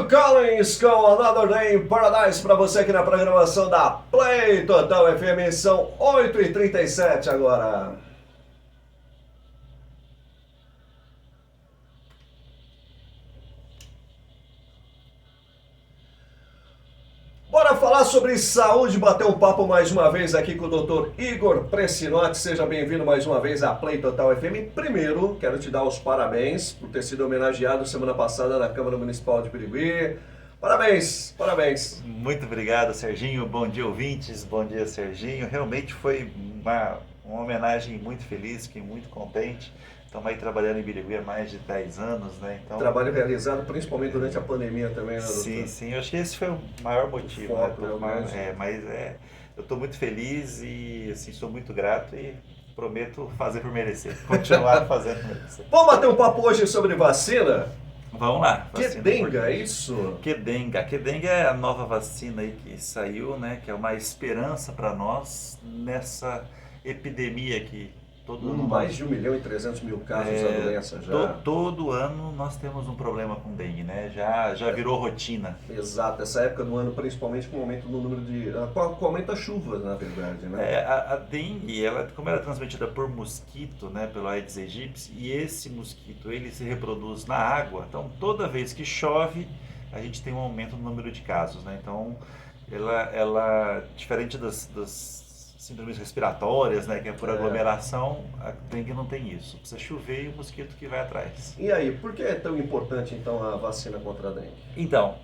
Phil Collins com Another Day in Paradise para você aqui na programação da Play Total FM. São 8h37 agora. Bora falar sobre saúde, bater um papo mais uma vez aqui com o Dr. Igor Pressinotti. Seja bem-vindo mais uma vez à Play Total FM. Primeiro, quero te dar os parabéns por ter sido homenageado semana passada na Câmara Municipal de Birigui. Parabéns, parabéns. Muito obrigado, Serginho. Bom dia, ouvintes. Bom dia, Serginho. Realmente foi uma homenagem muito feliz, fiquei muito contente. Estamos aí trabalhando em Birigui há mais de 10 anos, né? Então, trabalho realizado principalmente durante a pandemia também, né, doutor? sim. Eu acho que esse foi o maior motivo, o foco, né? Eu estou muito feliz e assim, sou muito grato e prometo fazer por merecer. Continuar fazendo por merecer. Vamos bater um papo hoje sobre vacina? Vamos lá. Quedenga, é isso? Quedenga. Quedenga é a nova vacina aí que saiu, né? Que é uma esperança para nós nessa epidemia que todo ano... Mais de 1.300.000 casos da doença já. Todo ano nós temos um problema com dengue, né? Já virou rotina. Exato, essa época do ano, principalmente com o aumento do número de... com o aumento das chuvas, na verdade, né? A dengue, como ela é transmitida por mosquito, né? Pelo Aedes aegypti, e esse mosquito, ele se reproduz na água. Então, toda vez que chove, a gente tem um aumento no número de casos, né? Então, ela diferente das síndromes respiratórias, né, que é por aglomeração, a dengue não tem isso. Precisa chover e o mosquito que vai atrás. E aí, por que é tão importante então a vacina contra a dengue? Então,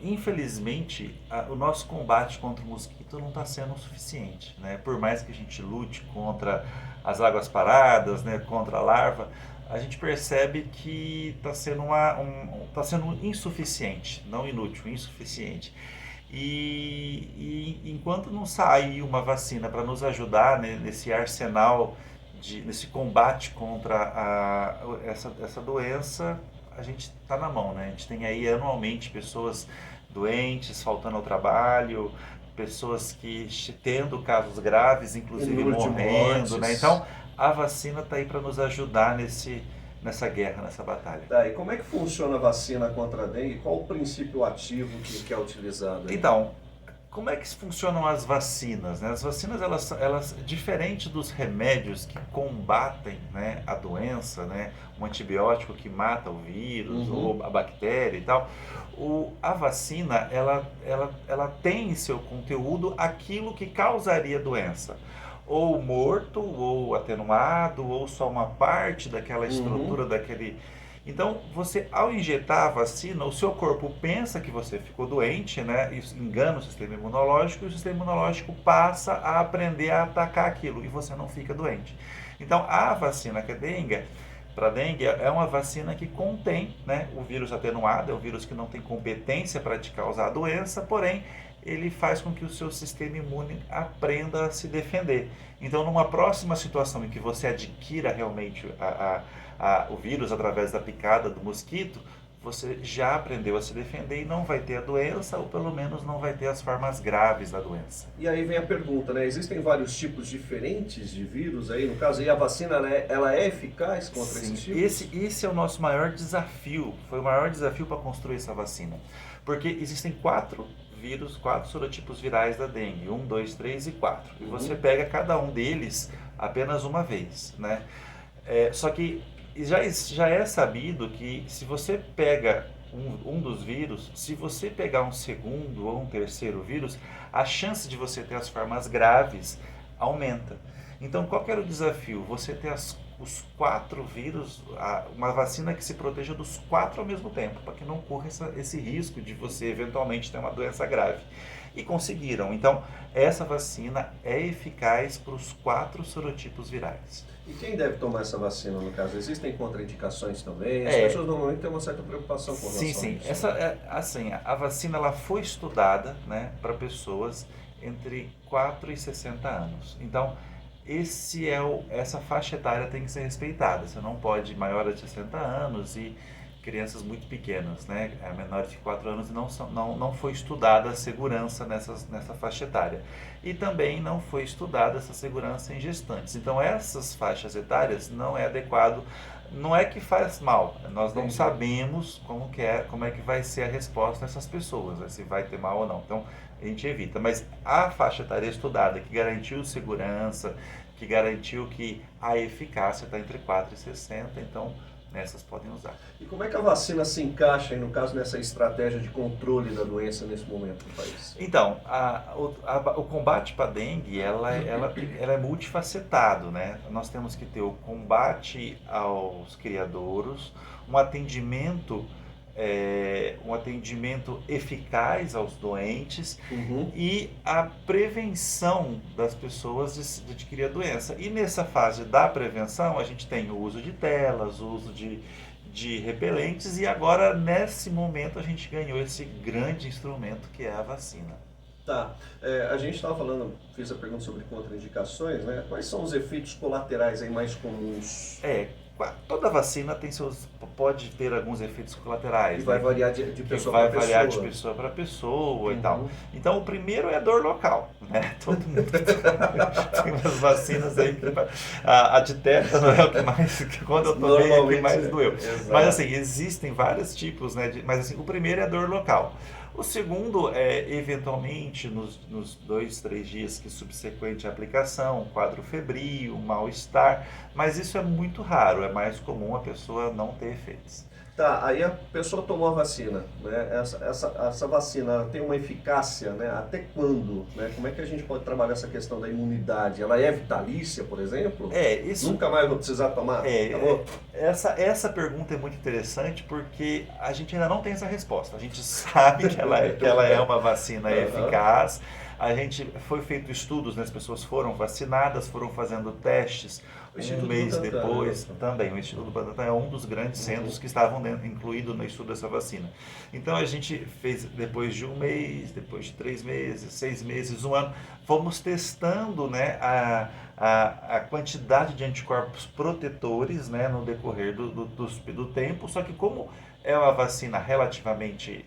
infelizmente, o nosso combate contra o mosquito não está sendo o suficiente, né? Por mais que a gente lute contra as águas paradas, né, contra a larva, a gente percebe que está sendo, tá sendo insuficiente, não inútil, insuficiente. E enquanto não sair uma vacina para nos ajudar, né, nesse arsenal, nesse combate contra essa doença, a gente está na mão, né? A gente tem aí anualmente pessoas doentes, faltando ao trabalho, pessoas que tendo casos graves, inclusive morrendo, né? Então, a vacina está aí para nos ajudar nessa guerra, nessa batalha. Tá, e como é que funciona a vacina contra a dengue? Qual o princípio ativo que é utilizado aí? Então, como é que funcionam as vacinas, né? As vacinas, elas diferente dos remédios que combatem, né, a doença, né, um antibiótico que mata o vírus ou a bactéria e tal, a vacina, ela tem em seu conteúdo aquilo que causaria doença. Ou morto, ou atenuado, ou só uma parte daquela estrutura daquele... Então, você, ao injetar a vacina, o seu corpo pensa que você ficou doente, né? Isso engana o sistema imunológico, e o sistema imunológico passa a aprender a atacar aquilo, e você não fica doente. Então, a vacina para dengue, é uma vacina que contém, né, o vírus atenuado, é um vírus que não tem competência para te causar a doença, porém, ele faz com que o seu sistema imune aprenda a se defender. Então, numa próxima situação em que você adquira realmente o vírus através da picada do mosquito, você já aprendeu a se defender e não vai ter a doença, ou pelo menos não vai ter as formas graves da doença. E aí vem a pergunta, né? Existem vários tipos diferentes de vírus aí, no caso, e a vacina, ela é eficaz contra esses tipos? Esse é o nosso maior desafio, foi o maior desafio para construir essa vacina. Porque existem 4 sorotipos virais da dengue, 1, 2, 3 e 4. E você pega cada um deles apenas uma vez, né? Só que já é sabido que se você pega um dos vírus, se você pegar um segundo ou um terceiro vírus, a chance de você ter as formas graves aumenta. Então, qual que era o desafio? Você ter os 4 vírus, uma vacina que se proteja dos 4 ao mesmo tempo, para que não corra esse risco de você eventualmente ter uma doença grave. E conseguiram. Então, essa vacina é eficaz para os 4 sorotipos virais. E quem deve tomar essa vacina, no caso? Existem contraindicações também? As pessoas normalmente têm uma certa preocupação com relação a isso. Sim. A vacina ela foi estudada, né, para pessoas entre 4 e 60 anos. Então, essa faixa etária tem que ser respeitada. Você não pode ir maior de 60 anos e crianças muito pequenas, né? Menores de 4 anos, não foi estudada a segurança nessa faixa etária. E também não foi estudada essa segurança em gestantes. Então, essas faixas etárias não é adequado não é que faz mal, nós não Entendi. sabemos como é que vai ser a resposta dessas pessoas, né, se vai ter mal ou não. Então, a gente evita. Mas a faixa etária estudada, que garantiu segurança, que garantiu que a eficácia está entre 4 e 60, então nessas podem usar. E como é que a vacina se encaixa, aí, no caso, nessa estratégia de controle da doença nesse momento no país? Então, o combate para a dengue, ela é multifacetado, né? Nós temos que ter o combate aos criadouros, um atendimento, um atendimento eficaz aos doentes Uhum. e a prevenção das pessoas de adquirir a doença. E nessa fase da prevenção, a gente tem o uso de telas, o uso de repelentes, e agora, nesse momento, a gente ganhou esse grande instrumento que é a vacina. Tá. A gente estava falando, fiz a pergunta sobre contraindicações, né? Quais são os efeitos colaterais aí mais comuns? Toda vacina pode ter alguns efeitos E colaterais, vai né? variar de Que pessoa vai para variar de pessoa. pessoa para pessoa e tal. Uhum. Então, o primeiro é a dor local, né? Todo mundo tem umas vacinas aí que a de tétano é o que mais, que quando eu tomei, é o que Normalmente, mais doeu. exato. Mas assim, existem vários tipos, né? Mas assim, o primeiro é a dor local. O segundo é, eventualmente, nos 2, 3 dias que subsequente à aplicação, um quadro febril, um mal-estar, mas isso é muito raro, é mais comum a pessoa não ter efeitos. Tá, aí a pessoa tomou a vacina, né? Essa vacina ela tem uma eficácia, né? Até quando, né? Como é que a gente pode trabalhar essa questão da imunidade? Ela é vitalícia, por exemplo? Isso Nunca mais vou precisar tomar? Acabou? essa pergunta é muito interessante porque a gente ainda não tem essa resposta. A gente sabe que ela é uma vacina Aham. eficaz. Foi feito estudos, né? As pessoas foram vacinadas, foram fazendo testes. O Instituto Mês Butantan, depois, né? também, o Instituto Butantan é um dos grandes centros que estavam incluídos no estudo dessa vacina. Então a gente fez, depois de um mês, depois de 3 meses, 6 meses, um ano, fomos testando, né, a quantidade de anticorpos protetores, né, no decorrer do tempo, só que como é uma vacina relativamente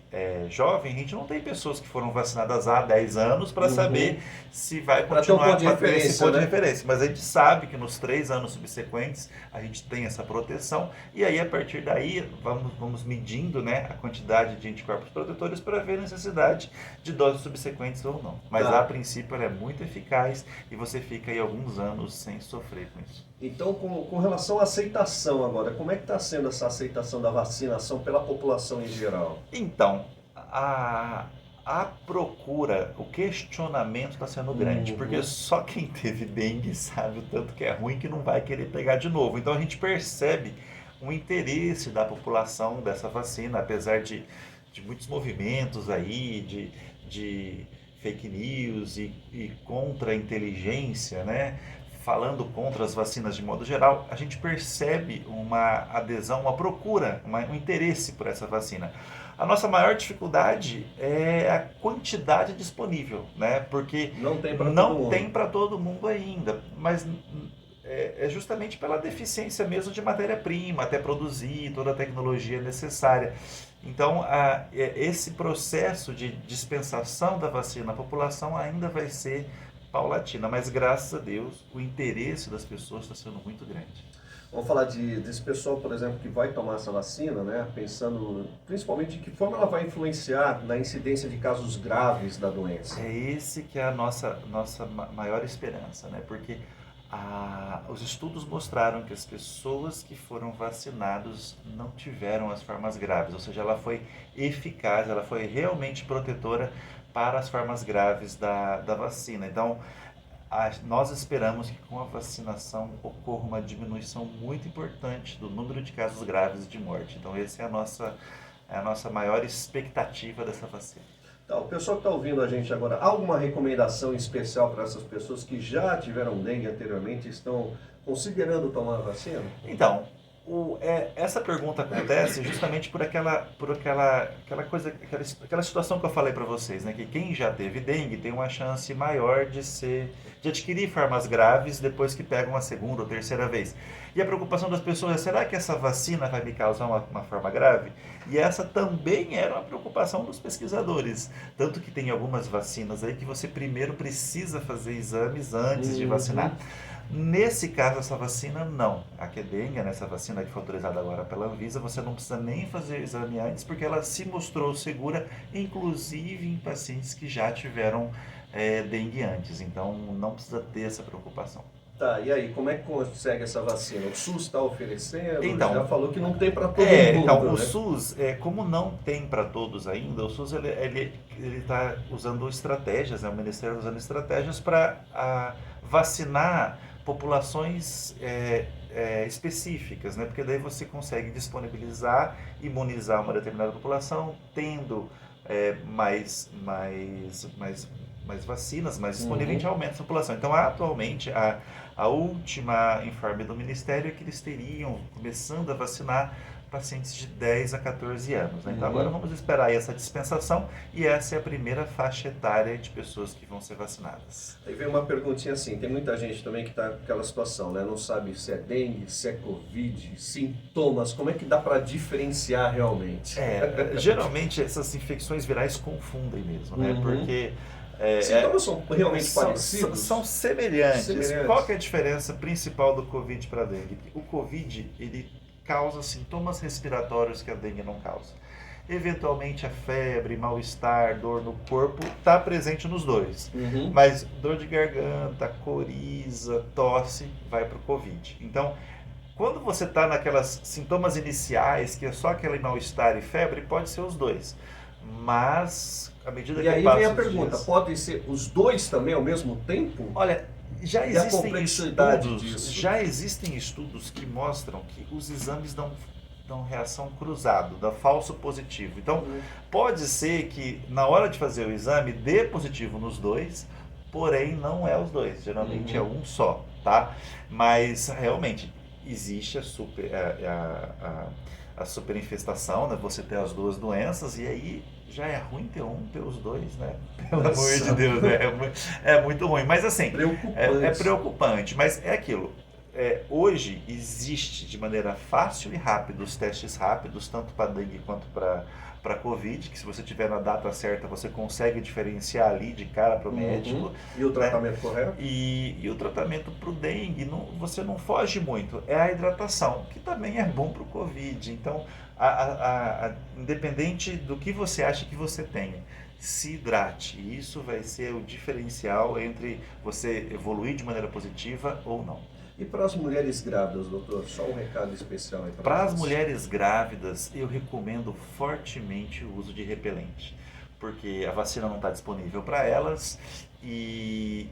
jovem, a gente não tem pessoas que foram vacinadas há 10 anos para saber se vai Pra ter um continuar ponto de para ter esse referência, ponto de né? referência. Mas a gente sabe que nos 3 anos subsequentes a gente tem essa proteção, e aí a partir daí vamos medindo, né, a quantidade de anticorpos protetores para ver a necessidade de doses subsequentes ou não. Mas Tá. a princípio ela é muito eficaz e você fica aí alguns anos sem sofrer com isso. Então, com relação à aceitação agora, como é que está sendo essa aceitação da vacinação pela população em geral? Então, a procura, o questionamento está sendo grande, porque só quem teve dengue sabe o tanto que é ruim, que não vai querer pegar de novo. Então a gente percebe um interesse da população dessa vacina, apesar de muitos movimentos aí, de fake news e contra-inteligência, né? Falando contra as vacinas de modo geral, a gente percebe uma adesão, uma procura, um interesse por essa vacina. A nossa maior dificuldade é a quantidade disponível, né? Porque Não tem para todo não mundo. tem para todo mundo ainda, mas é justamente pela deficiência mesmo de matéria-prima, até produzir toda a tecnologia necessária. Então, esse processo de dispensação da vacina à população ainda vai ser paulatina, mas graças a Deus o interesse das pessoas está sendo muito grande. Vamos falar desse pessoal, por exemplo, que vai tomar essa vacina, né? Pensando principalmente de que forma ela vai influenciar na incidência de casos graves da doença. É esse que é a nossa maior esperança, né? Porque os estudos mostraram que as pessoas que foram vacinadas não tiveram as formas graves, ou seja, ela foi eficaz, ela foi realmente protetora para as formas graves da vacina. Então, nós esperamos que com a vacinação ocorra uma diminuição muito importante do número de casos graves e de morte. Então, essa é a nossa maior expectativa dessa vacina. Tá, o pessoal que está ouvindo a gente agora, há alguma recomendação especial para essas pessoas que já tiveram dengue anteriormente e estão considerando tomar a vacina? Então, essa pergunta acontece justamente por aquela coisa, aquela situação que eu falei para vocês, né? Que quem já teve dengue tem uma chance maior de adquirir formas graves depois que pega uma segunda ou terceira vez. E a preocupação das pessoas é: será que essa vacina vai me causar uma forma grave? E essa também era uma preocupação dos pesquisadores. Tanto que tem algumas vacinas aí que você primeiro precisa fazer exames antes de vacinar. Nesse caso, essa vacina, não. A dengue, né, essa vacina que foi autorizada agora pela Anvisa, você não precisa nem fazer o exame antes, porque ela se mostrou segura, inclusive em pacientes que já tiveram dengue antes. Então, não precisa ter essa preocupação. Tá, e aí, como é que consegue essa vacina? O SUS está oferecendo? Então, já falou que não tem para todo mundo, então, né? o SUS, como não tem para todos ainda, o SUS ele está usando estratégias, né? O Ministério está usando estratégias para vacinar populações específicas, né? Porque daí você consegue disponibilizar, imunizar uma determinada população, tendo mais vacinas, mais disponíveis, a gente aumenta essa população. Então, atualmente, a última informe do Ministério é que eles teriam começando a vacinar pacientes de 10 a 14 anos. Né? Então, agora vamos esperar aí essa dispensação e essa é a primeira faixa etária de pessoas que vão ser vacinadas. Aí vem uma perguntinha assim, tem muita gente também que está naquela situação, né? Não sabe se é dengue, se é Covid, sintomas, como é que dá para diferenciar realmente? Geralmente essas infecções virais confundem mesmo, né? Porque sintomas são realmente parecidos? São semelhantes. Qual que é a diferença principal do Covid para a dengue? O Covid, ele causa sintomas respiratórios que a dengue não causa. Eventualmente a febre, mal-estar, dor no corpo está presente nos dois. Mas dor de garganta, coriza, tosse vai para o Covid. Então, quando você está naquelas sintomas iniciais, que é só aquele mal-estar e febre, pode ser os dois. Mas, à medida que passa os dias... E aí vem a pergunta, podem ser os dois também ao mesmo tempo? Olha, já existem estudos que mostram que os exames dão reação cruzado, dá falso positivo. Então, pode ser que na hora de fazer o exame dê positivo nos dois, porém não é os dois, geralmente é um só, tá? Mas realmente existe a superinfestação, né? Você ter as duas doenças e aí já é ruim ter os dois, né? Pelo amor de Deus, né? É muito ruim. Mas assim, é preocupante, mas é aquilo. Hoje existe de maneira fácil e rápida os testes rápidos, tanto para dengue quanto para Covid, que se você tiver na data certa, você consegue diferenciar ali de cara para o médico. E o tratamento correto? E o tratamento para o dengue, você não foge muito, é a hidratação, que também é bom para o Covid. Então, independente do que você acha que você tenha, se hidrate. E isso vai ser o diferencial entre você evoluir de maneira positiva ou não. E para as mulheres grávidas, doutor, só um recado especial aí para as mulheres grávidas, eu recomendo fortemente o uso de repelente, porque a vacina não está disponível para elas e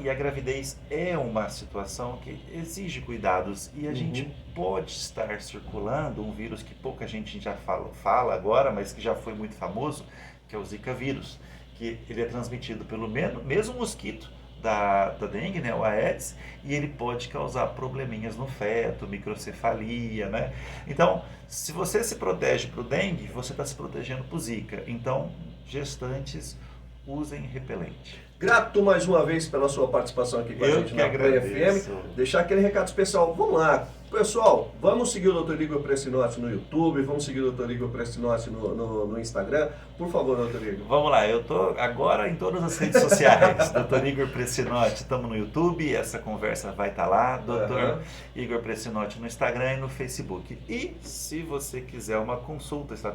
a gravidez é uma situação que exige cuidados e a gente pode estar circulando um vírus que pouca gente já fala agora, mas que já foi muito famoso, que é o Zika vírus, que ele é transmitido pelo mesmo mosquito da dengue, né, o Aedes, e ele pode causar probleminhas no feto, microcefalia, né? Então, se você se protege para o dengue, você está se protegendo para o Zika. Então, gestantes, usem repelente. Grato mais uma vez pela sua participação aqui com a gente na Play FM. Deixar aquele recado especial. Vamos lá. Pessoal, vamos seguir o Dr. Igor Pressinotti no YouTube, vamos seguir o Dr. Igor Pressinotti no Instagram. Por favor, Dr. Igor. Vamos lá, eu tô agora em todas as redes sociais. Dr. Igor Pressinotti, estamos no YouTube, essa conversa vai estar lá. Dr. Igor Pressinotti no Instagram e no Facebook. E se você quiser uma consulta, se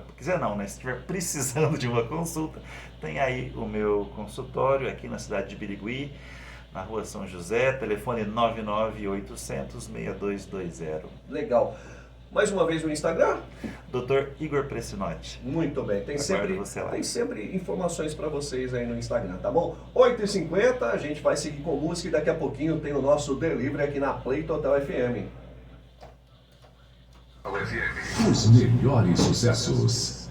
estiver precisando de uma consulta, tem aí o meu consultório aqui na cidade de Birigui, na rua São José, telefone 99800-6220. Legal. Mais uma vez no Instagram? Dr. Igor Pressinotti. Muito bem. Tem sempre informações para vocês aí no Instagram, tá bom? 8h50, a gente vai seguir com música e daqui a pouquinho tem o nosso delivery aqui na Play Total FM. Os melhores sucessos.